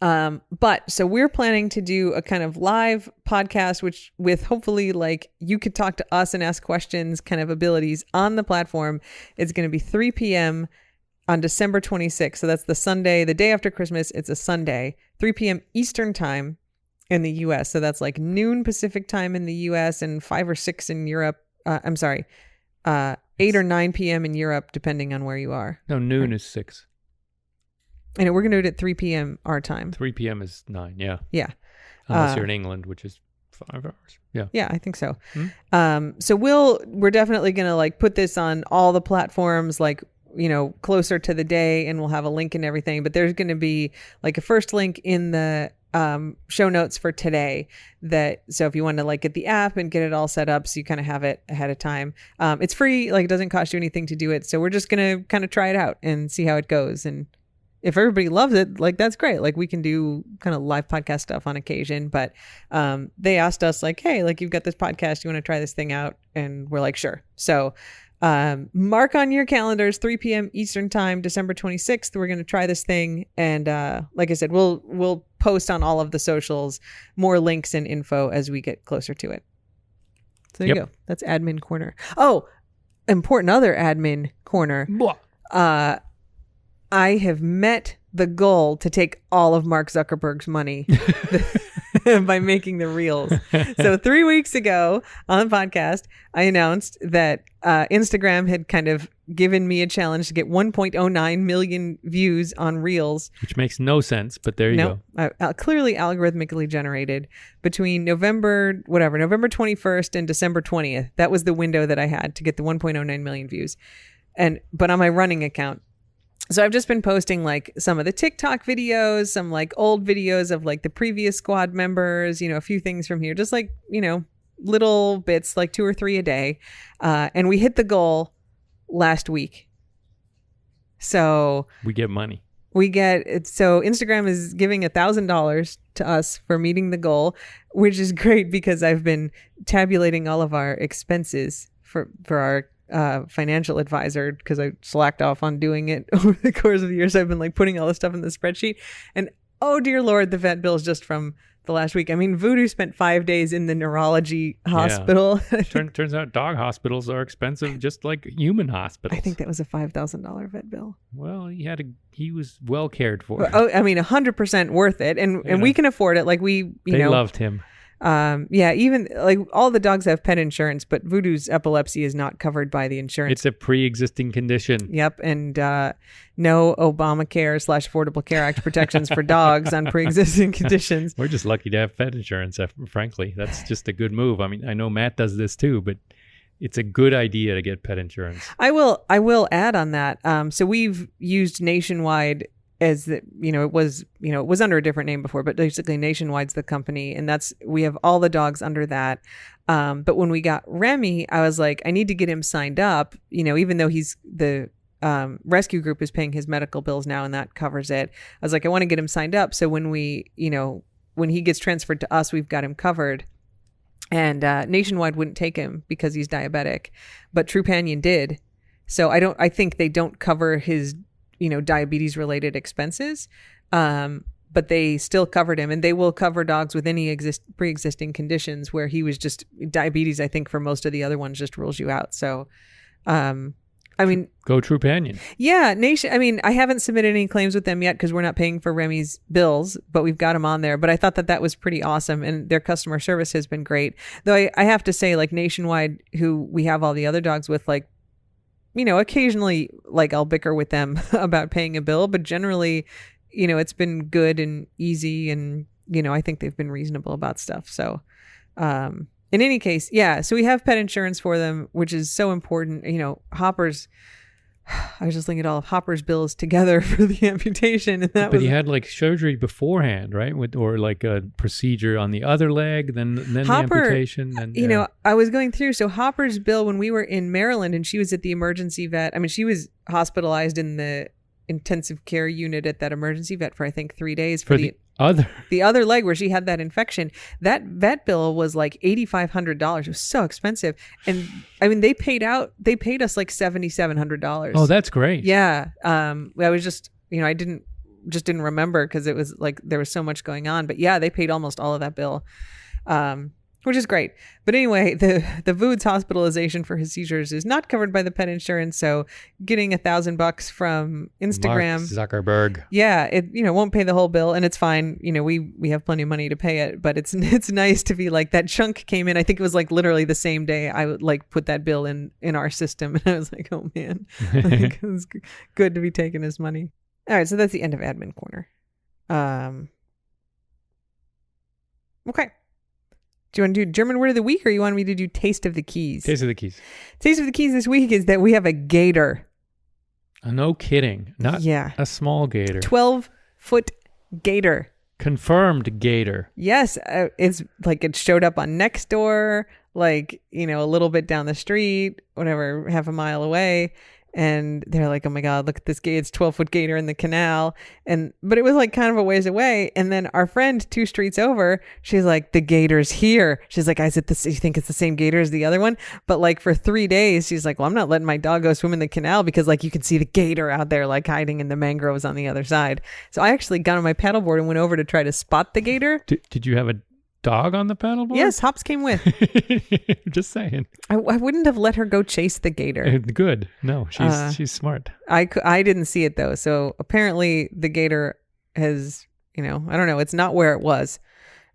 So we're planning to do a kind of live podcast, with hopefully like you could talk to us and ask questions kind of abilities on the platform. It's going to be 3 p.m. on December 26th. So that's the Sunday, the day after Christmas. It's a Sunday, 3 p.m. Eastern time in the U.S. So that's like noon Pacific time in the U.S. and 5 or 6 in Europe. 8 or 9 p.m. in Europe, depending on where you are. No, noon is 6. And we're going to do it at 3 p.m. our time. 3 p.m. is 9, yeah. Yeah. Unless you're in England, which is 5 hours. Yeah. Yeah, I think so. So we're definitely going to like put this on all the platforms, like, you know, closer to the day, and we'll have a link and everything, but there's going to be like a first link in the show notes for today so if you want to like get the app and get it all set up so you kind of have it ahead of time, it's free, like it doesn't cost you anything to do it. So we're just going to kind of try it out and see how it goes. And if everybody loves it, like that's great. Like we can do kind of live podcast stuff on occasion, but they asked us like, hey, like you've got this podcast, you want to try this thing out? And we're like, sure. So mark on your calendars, 3 p.m. Eastern time, December 26th. We're going to try this thing. And like I said, we'll post on all of the socials more links and info as we get closer to it. So there you go. That's admin corner. Oh, important other admin corner. I have met the goal to take all of Mark Zuckerberg's money by making the reels. So 3 weeks ago on the podcast, I announced that Instagram had kind of given me a challenge to get 1.09 million views on reels. Which makes no sense, but there you go. Clearly algorithmically generated between November 21st and December 20th. That was the window that I had to get the 1.09 million views. But on my running account. So I've just been posting like some of the TikTok videos, some like old videos of like the previous squad members, you know, a few things from here, just like, you know, little bits, like 2 or 3 a day. And we hit the goal last week. So we get money. So Instagram is giving $1,000 to us for meeting the goal, which is great because I've been tabulating all of our expenses for our financial advisor, because I slacked off on doing it over the course of the years. I've been like putting all this stuff in the spreadsheet, and oh dear Lord, the vet bill is just from the last week. I mean, Voodoo spent 5 days in the neurology hospital. Yeah. Turns out dog hospitals are expensive, just like human hospitals. I think that was a $5,000 vet bill. Well, he was well cared for. Oh, I mean, 100% worth it, and we can afford it. Like they loved him. Even like all the dogs have pet insurance, but Voodoo's epilepsy is not covered by the insurance. It's a pre-existing condition. Yep. And no Obamacare / Affordable Care Act protections for dogs on pre-existing conditions. We're just lucky to have pet insurance, frankly. That's just a good move. I mean, I know Matt does this too, but it's a good idea to get pet insurance. I will add on that. So we've used Nationwide as it was under a different name before, but basically Nationwide's the company, and we have all the dogs under that. But when we got Remy, I was like, I need to get him signed up, even though he's the rescue group is paying his medical bills now and that covers it. I was like, I want to get him signed up. So when when he gets transferred to us, we've got him covered. And Nationwide wouldn't take him because he's diabetic, but Trupanion did. So I think they don't cover his diabetes related expenses, but they still covered him, and they will cover dogs with any pre-existing conditions where he was just diabetes. I think for most of the other ones just rules you out. So, I mean, go Trupanion. Yeah. I haven't submitted any claims with them yet because we're not paying for Remy's bills, but we've got him on there. But I thought that was pretty awesome, and their customer service has been great. Though I have to say, like Nationwide, who we have all the other dogs with, like, occasionally, like, I'll bicker with them about paying a bill, but generally, it's been good and easy, and, I think they've been reasonable about stuff. So, in any case, yeah, so we have pet insurance for them, which is so important. Hopper's, I was just looking at all of Hopper's bills together for the amputation. And he had like surgery beforehand, right? Or like a procedure on the other leg, then Hopper, the amputation. And, I was going through. So Hopper's bill when we were in Maryland and she was at the emergency vet. I mean, she was hospitalized in the intensive care unit at that emergency vet for I think 3 days for the other leg where she had that infection. That vet bill was like $8,500. It was so expensive, and I mean they paid us like $7,700. Oh, that's great. Yeah. I was just I didn't remember because it was like there was so much going on, but yeah, they paid almost all of that bill. Which is great. But anyway, the Vood's hospitalization for his seizures is not covered by the pet insurance. So getting $1,000 from Instagram, Mark Zuckerberg. Yeah, it won't pay the whole bill, and it's fine. We have plenty of money to pay it, but it's nice to be like that chunk came in. I think it was like literally the same day I would like put that bill in our system, and I was like, oh man, like, it was good to be taking his money. All right, so that's the end of admin corner. Okay. Do you want to do German word of the week, or you want me to do taste of the keys? Taste of the keys. Taste of the keys this week is that we have a gator. No kidding. Not a small gator. 12-foot gator. Confirmed gator. Yes. It's like it showed up on Nextdoor, like, a little bit down the street, whatever, half a mile away. And they're like, oh my God, look at this gator. It's 12-foot gator in the canal. But it was like kind of a ways away. And then our friend 2 streets over, she's like, the gator's here. She's like, you think it's the same gator as the other one? But like for 3 days, she's like, well, I'm not letting my dog go swim in the canal because like you can see the gator out there like hiding in the mangroves on the other side. So I actually got on my paddleboard and went over to try to spot the gator. Did you have a dog on the paddleboard? Yes, Hops came with. Just saying. I wouldn't have let her go chase the gator. Good. No, she's smart. I didn't see it though. So apparently the gator has, I don't know. It's not where it was.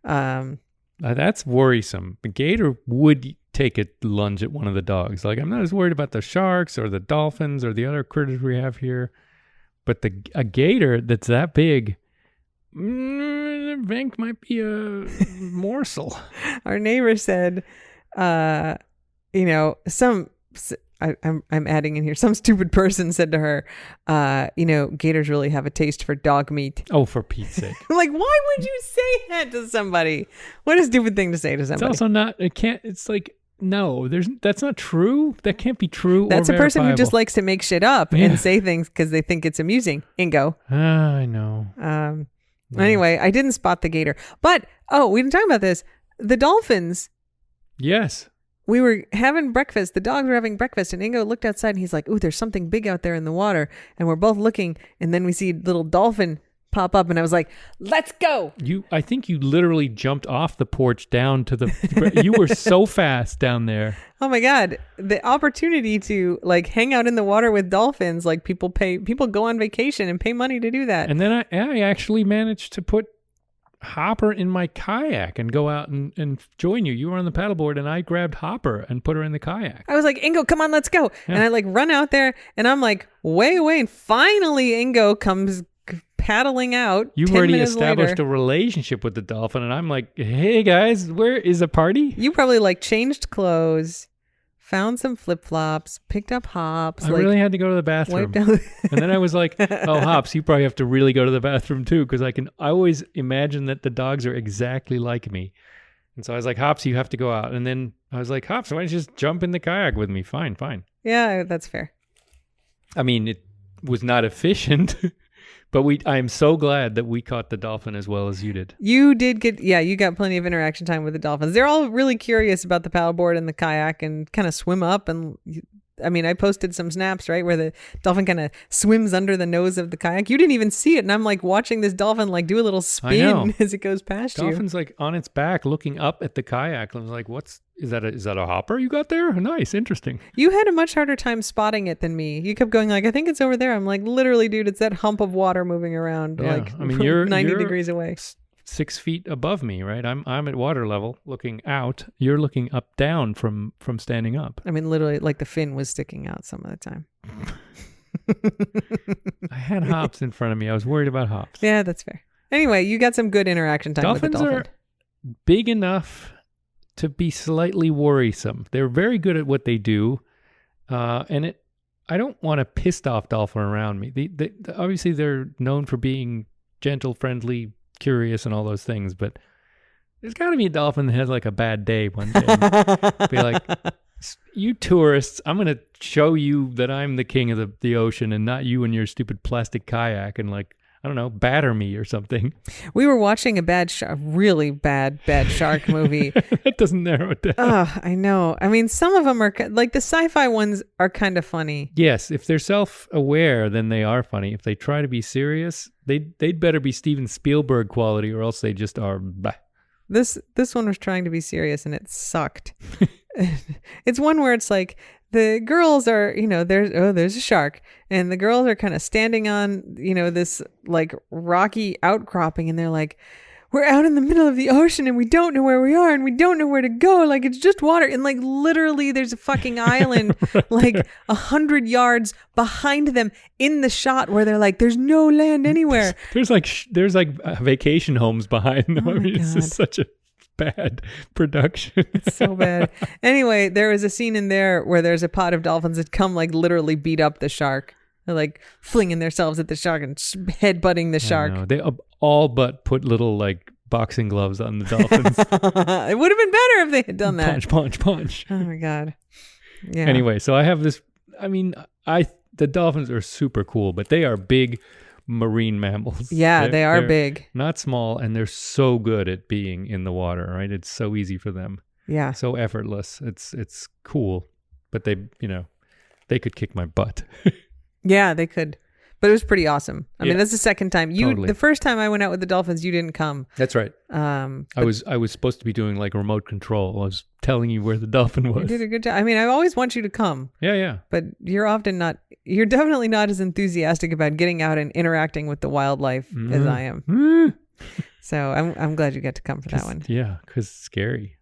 That's worrisome. The gator would take a lunge at one of the dogs. Like, I'm not as worried about the sharks or the dolphins or the other critters we have here, but a gator that's that big, Vank might be a morsel. Our neighbor said, I'm adding in here. Some stupid person said to her, gators really have a taste for dog meat. Oh, for Pete's sake. Like, why would you say that to somebody? What a stupid thing to say to somebody. It's also not, it's like, no, that's not true. That can't be true. That's or a person who just verifiable. likes to make shit up and say things because they think it's amusing. Ingo. I know. Anyway, I didn't spot the gator. But, we didn't talk about this. The dolphins. Yes. We were having breakfast. The dogs were having breakfast, and Ingo looked outside, and he's like, "Ooh, there's something big out there in the water." And we're both looking, and then we see little dolphin pop up, and I was like, "Let's go!" I think you literally jumped off the porch down to the. You were so fast down there. Oh my god, the opportunity to like hang out in the water with dolphins, like people go on vacation and pay money to do that. And then I actually managed to put Hopper in my kayak and go out and join you. You were on the paddleboard and I grabbed Hopper and put her in the kayak. I was like, Ingo, come on, let's go. Yeah. And I like run out there and I'm like, way away. And finally Ingo comes paddling out. You've already established a relationship with the dolphin and I'm like, hey guys, where is a party? You probably like changed clothes, found some flip-flops, picked up Hops. I really had to go to the bathroom. And then I was like, oh, Hops, you probably have to really go to the bathroom too, because I always imagine that the dogs are exactly like me. And so I was like, Hops, you have to go out. And then I was like, Hops, why don't you just jump in the kayak with me? Fine. Yeah, that's fair. I mean, it was not efficient, but I am so glad that we caught the dolphin as well as you did. You did you got plenty of interaction time with the dolphins. They're all really curious about the paddleboard and the kayak and kind of swim up. And I posted some snaps, right, where the dolphin kind of swims under the nose of the kayak. You didn't even see it. And I'm like watching this dolphin like do a little spin as it goes past you. Dolphin's like on its back looking up at the kayak. I was like, is that a hopper you got there? Nice, interesting. You had a much harder time spotting it than me. You kept going like, I think it's over there. I'm like, literally, dude, it's that hump of water moving around you're 90 degrees away. 6 feet above me, right? I'm at water level looking out. You're looking up down from standing up. I mean, literally, like the fin was sticking out some of the time. I had Hops in front of me. I was worried about Hops. Yeah, that's fair. Anyway, you got some good interaction time with the dolphin. Dolphins are big enough to be slightly worrisome. They're very good at what they do. I don't want a pissed off dolphin around me. They obviously they're known for being gentle, friendly, curious, and all those things, but there's got to be a dolphin that has like a bad day one day. Be like, you tourists, I'm going to show you that I'm the king of the ocean and not you and your stupid plastic kayak, and like, I don't know, batter me or something. We were watching a really bad shark movie. That doesn't narrow it down. Oh, I know. I mean, some of them are like the sci-fi ones are kind of funny. Yes, if they're self-aware, then they are funny. If they try to be serious, they'd better be Steven Spielberg quality, or else they just are. Blah. This one was trying to be serious and it sucked. It's one where it's like the girls are, there's a shark, and the girls are kind of standing on, this like rocky outcropping, and they're like, we're out in the middle of the ocean and we don't know where we are and we don't know where to go. Like, it's just water. And like, literally there's a fucking island, like 100 yards behind them in the shot where they're like, there's no land anywhere. There's like vacation homes behind them. Oh, I mean, it's just such a bad production. It's so bad. Anyway, there was a scene in there where there's a pod of dolphins that come like literally beat up the shark. They're like flinging themselves at the shark and headbutting the shark. They all but put little like boxing gloves on the dolphins. It would have been better if they had done that. Punch. Oh my God. Yeah. Anyway, so I have this. I mean, the dolphins are super cool, but they are big marine mammals. Yeah, they are big. Not small, and they're so good at being in the water, right? It's so easy for them. Yeah. So effortless. It's cool. But they could kick my butt. Yeah, they could. But it was pretty awesome. I mean, that's the second time. Totally. The first time I went out with the dolphins, you didn't come. That's right. I was supposed to be doing like remote control. I was telling you where the dolphin was. You did a good job. I mean, I always want you to come. Yeah. But you're definitely not as enthusiastic about getting out and interacting with the wildlife as I am. So I'm glad you got to come for that one. Yeah, because it's scary.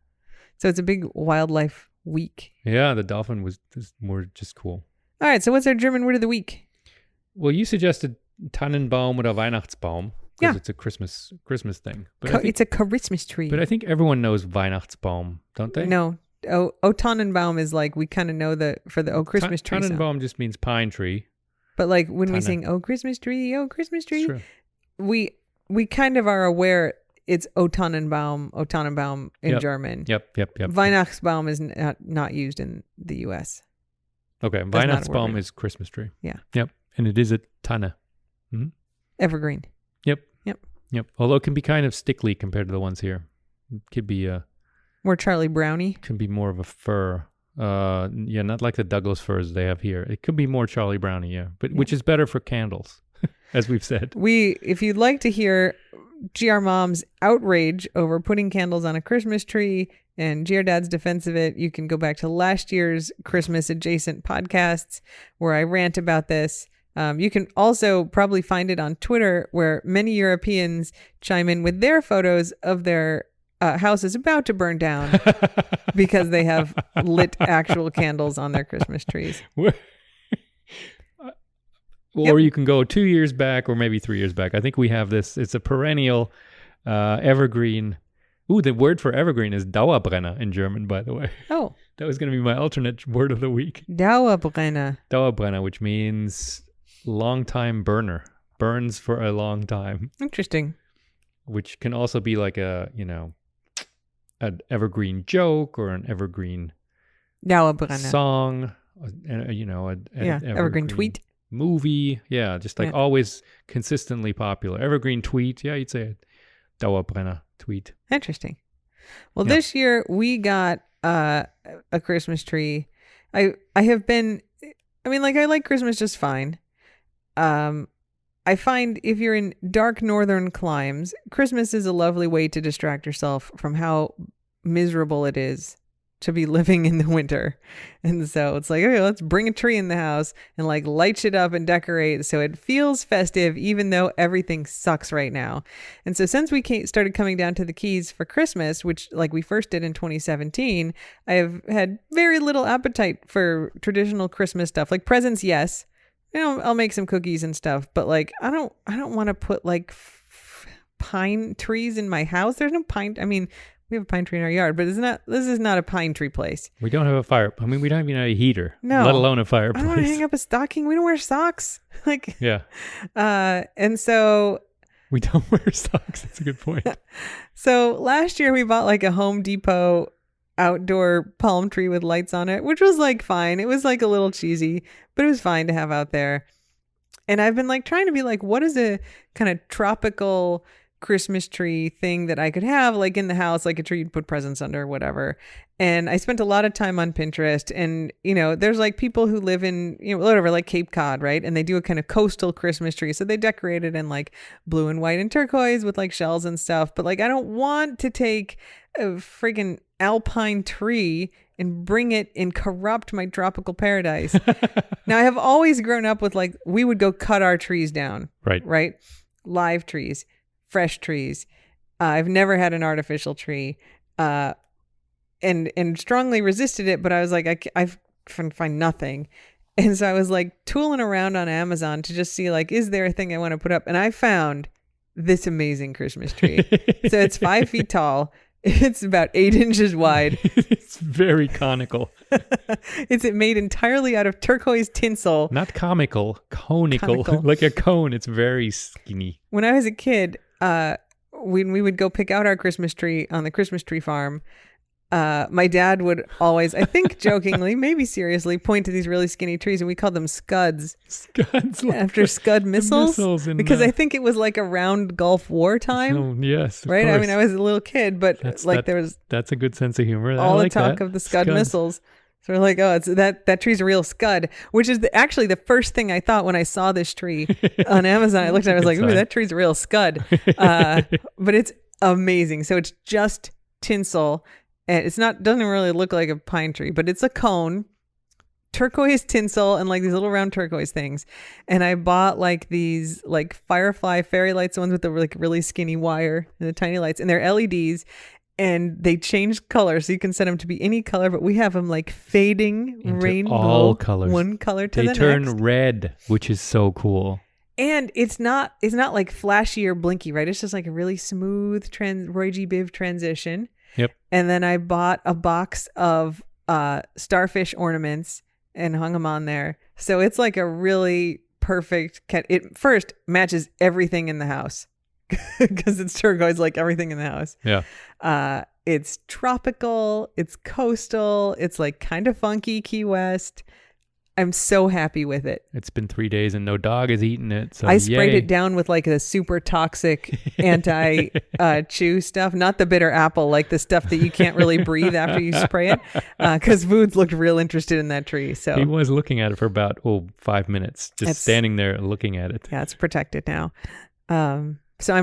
So it's a big wildlife week. Yeah, the dolphin was more just cool. All right, so what's our German word of the week? Well, you suggested Tannenbaum oder Weihnachtsbaum because it's a Christmas thing. But It's a Christmas tree. But I think everyone knows Weihnachtsbaum, don't they? No. Tannenbaum is like, we kind of know for the Christmas tree song. Tannenbaum just means pine tree. But like when we sing Christmas tree, Christmas tree, Sure. we kind of are aware it's Tannenbaum in German. Yep. Weihnachtsbaum is not used in the U.S. Okay, Weihnachtsbaum is Christmas tree. Yeah. Yep, and it is a Tanne. Mm-hmm. Evergreen. Yep. Although it can be kind of stickly compared to the ones here. It could be more Charlie Brownie. Can be more of a fir. Not like the Douglas firs they have here. It could be more Charlie Brownie, but which is better for candles, as we've said. If you'd like to hear GR Mom's outrage over putting candles on a Christmas tree and GR Dad's defense of it, you can go back to last year's Christmas adjacent podcasts where I rant about this. You can also probably find it on Twitter, where many Europeans chime in with their photos of their houses about to burn down because they have lit actual candles on their Christmas trees. Or you can go 2 years back or maybe 3 years back. I think we have this. It's a perennial evergreen. Ooh, the word for evergreen is Dauerbrenner in German, by the way. Oh. That was going to be my alternate word of the week. Dauerbrenner, which means long time burner. Burns for a long time. Interesting. Which can also be like an evergreen joke or an evergreen song. Evergreen tweet. Movie. Yeah, just like always consistently popular. Evergreen tweet. Yeah, you'd say it. Dauerbrenner tweet. Interesting. Well, this year we got a Christmas tree. I like Christmas just fine. I find if you're in dark northern climes, Christmas is a lovely way to distract yourself from how miserable it is to be living in the winter. And so it's like, okay, let's bring a tree in the house and like light shit up and decorate so it feels festive, even though everything sucks right now. And so since we started coming down to the Keys for Christmas, which like we first did in 2017, I have had very little appetite for traditional Christmas stuff. Like presents, yes. I'll make some cookies and stuff, but like I don't want to put like pine trees in my house. There's no pine. I mean, we have a pine tree in our yard, but this is not a pine tree place. We don't have a fire. I mean, we don't even have a heater, no, let alone a fireplace. I don't want to hang up a stocking. We don't wear socks. Like, yeah. And so we don't wear socks. That's a good point. So last year we bought like a Home Depot outdoor palm tree with lights on it, which was like fine. It was like a little cheesy, but it was fine to have out there. And I've been like trying to be like, what is a kind of tropical Christmas tree thing that I could have like in the house, like a tree you'd put presents under or whatever. And I spent a lot of time on Pinterest, and there's like people who live in whatever, like Cape Cod, right? And they do a kind of coastal Christmas tree, so they decorate it in like blue and white and turquoise with like shells and stuff. But like I don't want to take a freaking alpine tree and bring it and corrupt my tropical paradise. Now I have always grown up with like, we would go cut our trees down, right? Live trees, fresh trees. I've never had an artificial tree, and strongly resisted it, but I was like, I can find nothing. And so I was like tooling around on Amazon to just see like, is there a thing I want to put up? And I found this amazing Christmas tree. So it's 5 feet tall. It's about 8 inches wide. It's very conical. It's made entirely out of turquoise tinsel. Not comical, conical. Like a cone. It's very skinny. When I was a kid, when we would go pick out our Christmas tree on the Christmas tree farm, my dad would always, I think jokingly, maybe seriously, point to these really skinny trees, and we called them scuds. Scuds, like after Scud missiles, because I think it was like around Gulf War time. Oh, yes, right. Course. I mean, I was a little kid, but that's a good sense of humor. All like the talk of the Scud missiles. So we're like, oh, it's that tree's a real Scud, which is actually the first thing I thought when I saw this tree on Amazon. I looked at it, I was like, ooh, that tree's a real Scud. But it's amazing. So it's just tinsel. And doesn't really look like a pine tree, but it's a cone, turquoise tinsel, and like these little round turquoise things. And I bought like these like Firefly fairy lights, the ones with the like really skinny wire and the tiny lights, and they're LEDs, and they change color, so you can set them to be any color. But we have them like fading into rainbow, all colors, one color to the next. They turn red, which is so cool. And it's not like flashy or blinky, right? It's just like a really smooth Roy G. Biv transition. Yep. And then I bought a box of starfish ornaments and hung them on there. So it's like a really perfect it first matches everything in the house because it's turquoise like everything in the house. Yeah. It's tropical, it's coastal, it's like kind of funky Key West. I'm so happy with it. It's been 3 days and no dog has eaten it. So I sprayed yay. it down with like the super toxic anti-chew stuff, not the bitter apple, like the stuff that you can't really breathe after you spray it. Because Voods looked real interested in that tree. So he was looking at it for about 5 minutes, just standing there looking at it. Yeah, it's protected now. So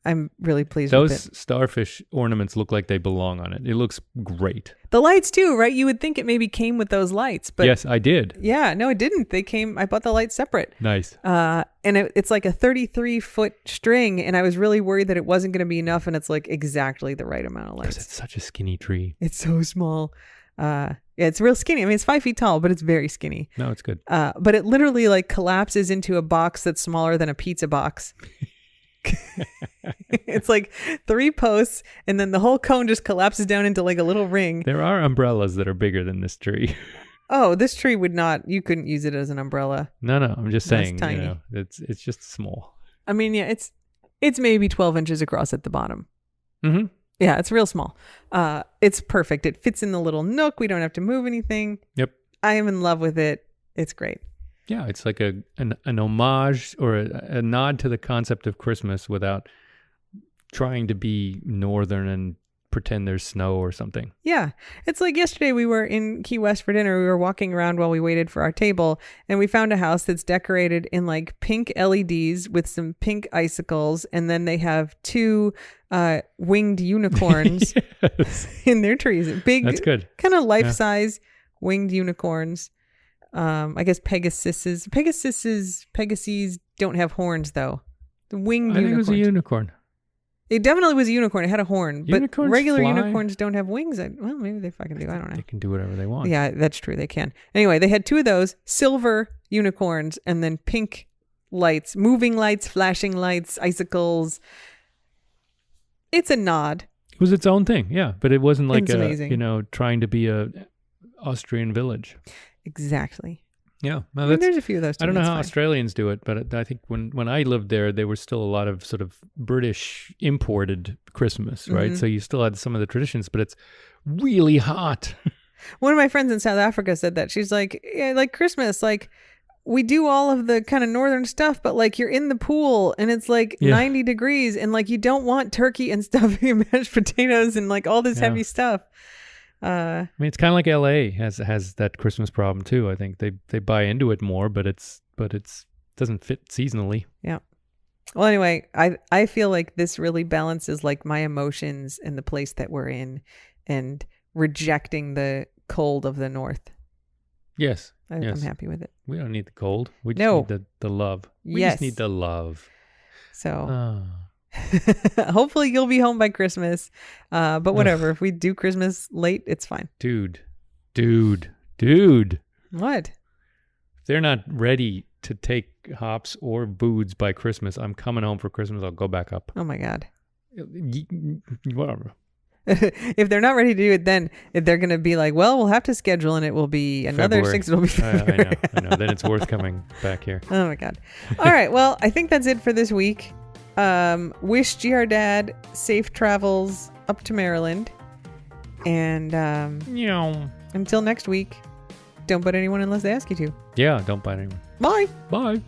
I'm really pleased with it. Those starfish ornaments look like they belong on it. It looks great. The lights too, right? You would think it maybe came with those lights, but yes, I did. Yeah, no, it didn't. I bought the lights separate. Nice. And it's like a 33-foot string, and I was really worried that it wasn't going to be enough, and it's like exactly the right amount of lights. Because it's such a skinny tree. It's so small. Yeah, it's real skinny. I mean, it's 5 feet tall, but it's very skinny. No, it's good. But it literally like collapses into a box that's smaller than a pizza box. It's like 3 posts and then the whole cone just collapses down into like a little ring. There are umbrellas that are bigger than this tree. Oh, this tree you couldn't use it as an umbrella. No, I'm just saying, tiny. It's just small. I mean, yeah, it's maybe 12 inches across at the bottom. Mm-hmm. Yeah, it's real small. It's perfect. It fits in the little nook. We don't have to move anything. Yep. I am in love with it. It's great. Yeah, it's like an homage or a nod to the concept of Christmas without trying to be northern and pretend there's snow or something. Yeah. It's like yesterday we were in Key West for dinner. We were walking around while we waited for our table, and we found a house that's decorated in like pink LEDs with some pink icicles, and then they have 2 winged unicorns in their trees. Big, that's good. Kind of life-size winged unicorns. I guess Pegasies don't have horns though. The winged unicorns. I think it was a unicorn. It definitely was a unicorn. It had a horn, but Unicorns regular fly? Unicorns don't have wings. Well, maybe they fucking do. I don't know. They can do whatever they want. Yeah, that's true. They can. Anyway, they had 2 of those silver unicorns and then pink lights, moving lights, flashing lights, icicles. It's a nod. It was its own thing. Yeah. But it wasn't like amazing. trying to be a Austrian village. Exactly. Yeah. No, I mean, there's a few of those too. I don't know how fine. Australians do it, but I think when I lived there were still a lot of sort of British imported Christmas, right? Mm-hmm. So you still had some of the traditions, but it's really hot. One of my friends in South Africa said that. She's like, yeah, like Christmas, like we do all of the kind of northern stuff, but like you're in the pool and it's like 90 degrees and like you don't want turkey and stuffing and mashed potatoes and like all this heavy stuff. I mean, it's kind of like LA has that Christmas problem too. I think they buy into it more, but it's doesn't fit seasonally. Yeah. Well, anyway, I feel like this really balances like my emotions and the place that we're in and rejecting the cold of the north. Yes. I'm happy with it. We don't need the cold. We just need the love. We just need the love. So hopefully you'll be home by Christmas. But whatever. If we do Christmas late, it's fine. Dude. What? If they're not ready to take hops or boods by Christmas, I'm coming home for Christmas. I'll go back up. Oh my God. Whatever. If they're not ready to do it, then they're going to be like, well, we'll have to schedule and it will be another February. 6. It'll be February. I know. Then it's worth coming back here. Oh my God. All right. Well, I think that's it for this week. Wish GR Dad safe travels up to Maryland. And until next week, don't bite anyone unless they ask you to. Yeah, don't bite anyone. Bye. Bye.